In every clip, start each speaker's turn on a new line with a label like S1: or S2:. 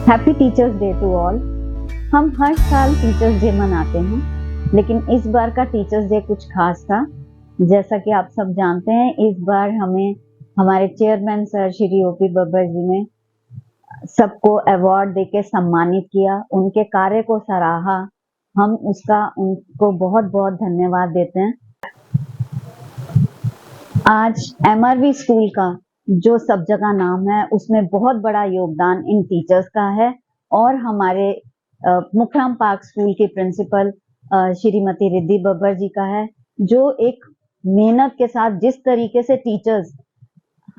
S1: Happy teachers day to all. हम हर साल टीचर्स डे मनाते हैं, लेकिन इस बार का टीचर्स डे कुछ खास था। जैसा कि आप सब जानते हैं, इस बार हमें हमारे chairman sir Shri OP Babbar ji ने सबको अवार्ड देके सम्मानित किया, उनके कार्य को सराहा। हम उनको बहुत बहुत धन्यवाद देते हैं। आज MRV स्कूल का जो सब जगह नाम है, उसमें बहुत बड़ा योगदान इन टीचर्स का है और हमारे मुखराम पार्क स्कूल के प्रिंसिपल श्रीमती रिद्धि बब्बर जी का है, जो एक मेहनत के साथ जिस तरीके से टीचर्स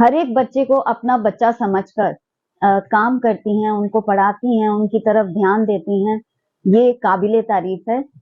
S1: हर एक बच्चे को अपना बच्चा समझकर काम करती हैं, उनको पढ़ाती हैं, उनकी तरफ ध्यान देती हैं, ये काबिले तारीफ है।